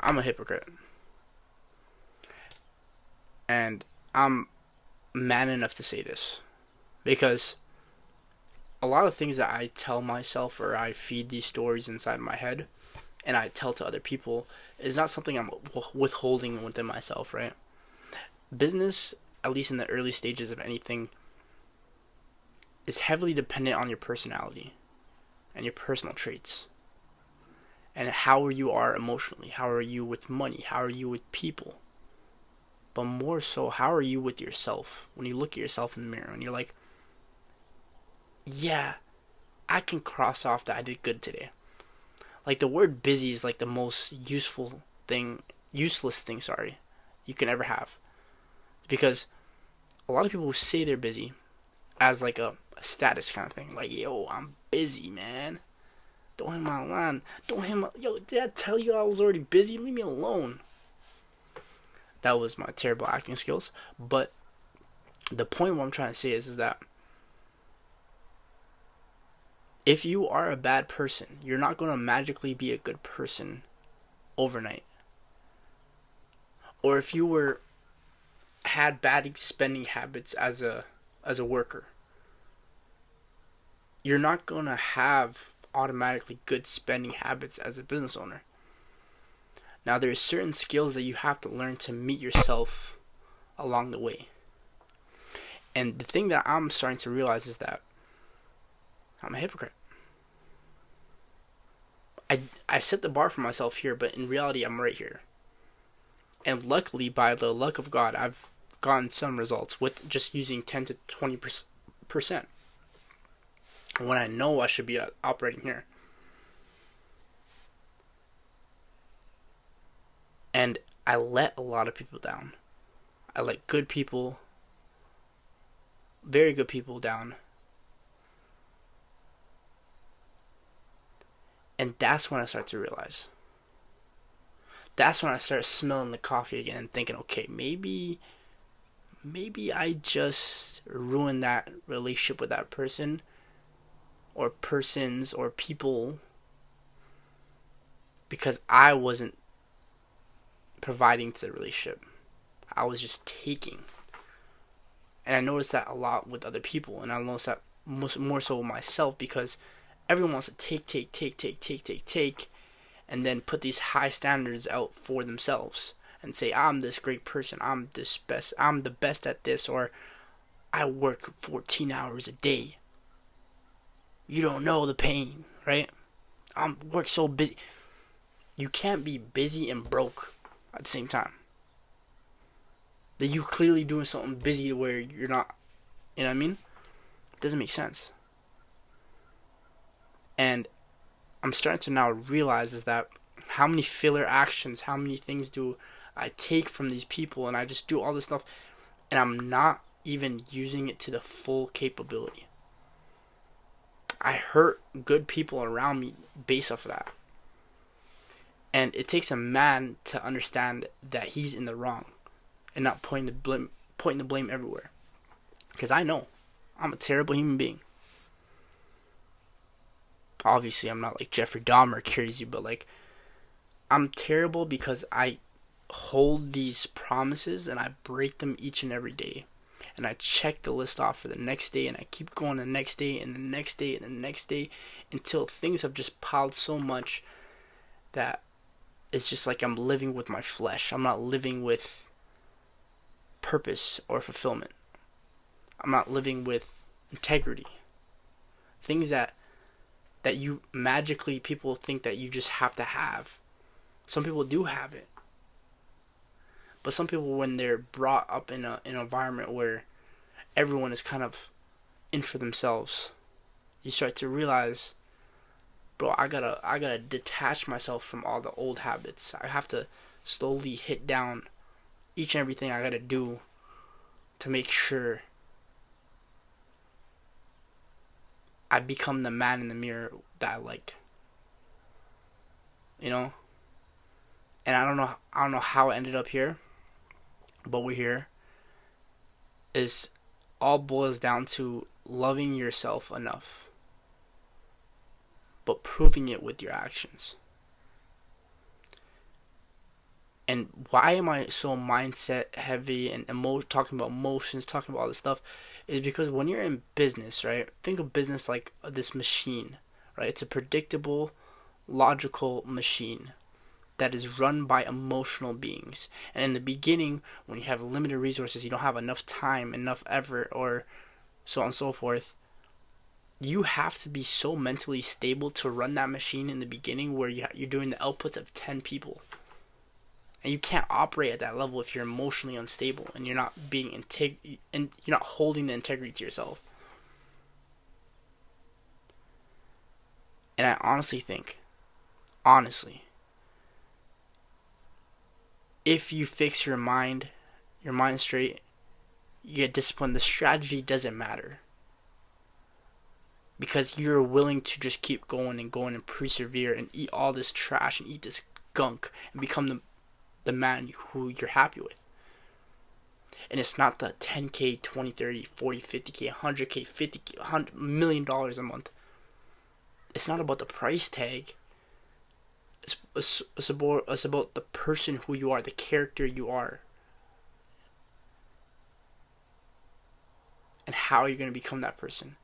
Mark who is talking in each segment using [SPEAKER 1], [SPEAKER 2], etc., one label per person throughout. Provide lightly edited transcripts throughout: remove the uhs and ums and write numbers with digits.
[SPEAKER 1] I'm a hypocrite, and I'm man enough to say this because a lot of things that I tell myself or I feed these stories inside my head and I tell to other people is not something I'm withholding within myself, right? Business, at least in the early stages of anything, is heavily dependent on your personality and your personal traits and how you are emotionally. How are you with money? How are you with people? But more so, how are you with yourself? When you look at yourself in the mirror and you're like, yeah, I can cross off that I did good today. Like the word busy is like the most useless thing, sorry, you can ever have. Because a lot of people say they're busy as like a status kind of thing. Like, yo, I'm busy, man. Don't hit my line. Don't hit my. Yo, did I tell you I was already busy? Leave me alone. That was my terrible acting skills. But the point what I'm trying to say is that if you are a bad person, you're not going to magically be a good person overnight. Or if you were had bad spending habits as a worker, you're not going to have automatically good spending habits as a business owner. Now, there's certain skills that you have to learn to meet yourself along the way. And the thing that I'm starting to realize is that I'm a hypocrite. I set the bar for myself here, but in reality, I'm right here. And luckily, by the luck of God, I've gotten some results with just using 10 to 20% when I know I should be operating here. And I let a lot of people down. I let good people, very good people down. And that's when I start to realize. That's when I start smelling the coffee again and thinking, okay, maybe I just ruined that relationship with that person or persons or people because I wasn't providing to the relationship. I was just taking. And I noticed that a lot with other people, and I noticed that more so with myself because everyone wants to take, and then put these high standards out for themselves and say, I'm this great person, I'm the best at this, or I work 14 hours a day. You don't know the pain, right? I'm work so busy. You can't be busy and broke at the same time. That you clearly doing something busy where you're not, you know what I mean? It doesn't make sense. And I'm starting to now realize is that how many filler actions, how many things do I take from these people, and I just do all this stuff, and I'm not even using it to the full capability. I hurt good people around me based off of that. And it takes a man to understand that he's in the wrong and not pointing the blame everywhere. Because I know I'm a terrible human being. Obviously, I'm not like Jeffrey Dahmer crazy, but like I'm terrible because I hold these promises and I break them each and every day. And I check the list off for the next day, and I keep going the next day and the next day and the next day until things have just piled so much that it's just like I'm living with my flesh. I'm not living with purpose or fulfillment. I'm not living with integrity. Things that you magically people think that you just have to have. Some people do have it. But some people, when they're brought up in an environment where everyone is kind of in for themselves, you start to realize, bro, I gotta detach myself from all the old habits. I have to slowly hit down each and everything I gotta do to make sure I become the man in the mirror that I like. You know? And I don't know how it ended up here, but we're here. Is all boils down to loving yourself enough, but proving it with your actions. And why am I so mindset heavy and talking about emotions, talking about all this stuff? Is because when you're in business, right? Think of business like this machine, right? It's a predictable, logical machine that is run by emotional beings. And in the beginning, when you have limited resources, you don't have enough time, enough effort, or so on and so forth, you have to be so mentally stable to run that machine in the beginning where you're doing the outputs of 10 people. And you can't operate at that level if you're emotionally unstable and you're not being and you're not holding the integrity to yourself. And I honestly think, if you fix your mind straight, you get disciplined, the strategy doesn't matter. Because you're willing to just keep going and persevere and eat all this trash and eat this gunk and become the man who you're happy with. And it's not the 10K, 20, 30, 40, 50K, 100K, 50K, $100 million a month. It's not about the price tag. It's about the person who you are, the character you are. And how you're going to become that person.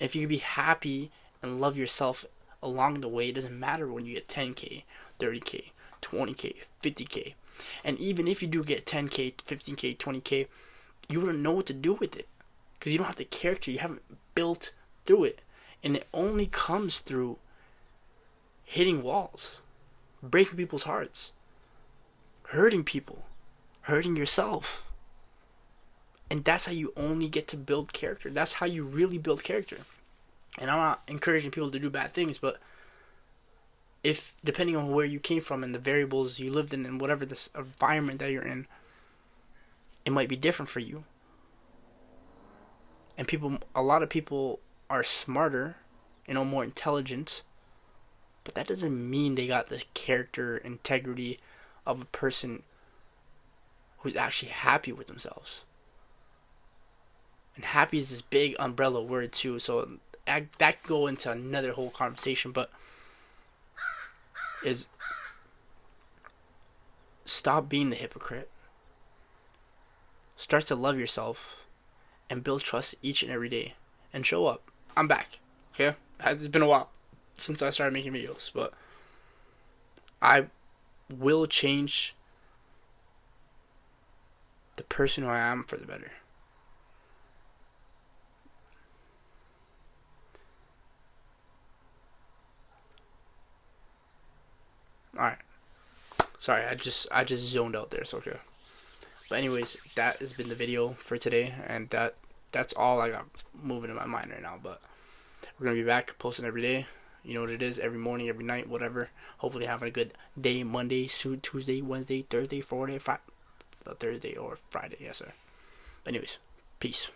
[SPEAKER 1] If you can be happy and love yourself along the way, it doesn't matter when you get 10K, 30K, 20K, 50K. And even if you do get 10K, 15K, 20K, you wouldn't know what to do with it. Because you don't have the character. You haven't built through it. And it only comes through hitting walls, breaking people's hearts, hurting people, hurting yourself. And that's how you only get to build character. That's how you really build character. And I'm not encouraging people to do bad things, but if, depending on where you came from and the variables you lived in and whatever this environment that you're in, it might be different for you. And a lot of people are smarter, more intelligent, but that doesn't mean they got the character, integrity of a person who's actually happy with themselves. And happy is this big umbrella word too, so that could go into another whole conversation, but is stop being the hypocrite. Start to love yourself and build trust each and every day. And show up. I'm back. Okay? It's been a while since I started making videos, but I will change the person who I am for the better. Alright. Sorry, I just zoned out there, so okay. But anyways, that has been the video for today, and that's all I got moving in my mind right now. But we're gonna be back posting every day. You know what it is, every morning, every night, whatever. Hopefully having a good day, Monday, Tuesday, Wednesday, Thursday, Friday, Thursday or Friday, yes sir. Anyways, peace.